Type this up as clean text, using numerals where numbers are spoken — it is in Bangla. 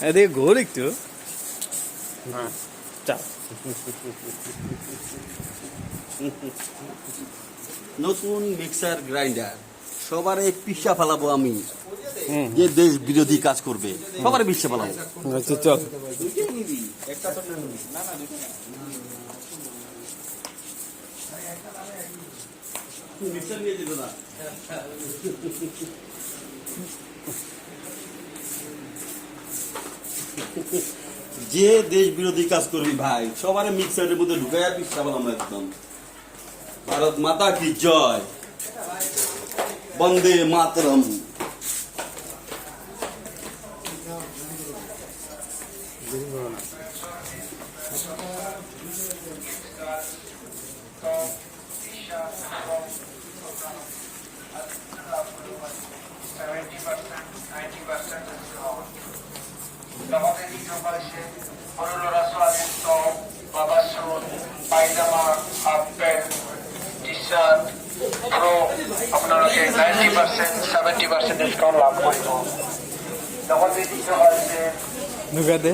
এদিকে ঘোর একটু। হ্যাঁ চা নতুন মিক্সার গ্রাইন্ডার সবারে পিসা ফেলাবো আমি, যে দেশ বিরোধী কাজ করবে সবারে পিসা ফেলাবো। আচ্ছা চল। যে দেশ বিরোধী কাজ করবি ভাই সবারে মিক্সারের মধ্যে ঢুকাইয়া পিসা ফেলাম একদম। ভারত মাতা কি জয়, বন্দে মাতরম। পায়জামা, half pant, T shirt, pro আপনাদেরকে 90% 70% ডিসকাউন্ট লাভ করব। আমাদের দিতে হচ্ছে নুগাতে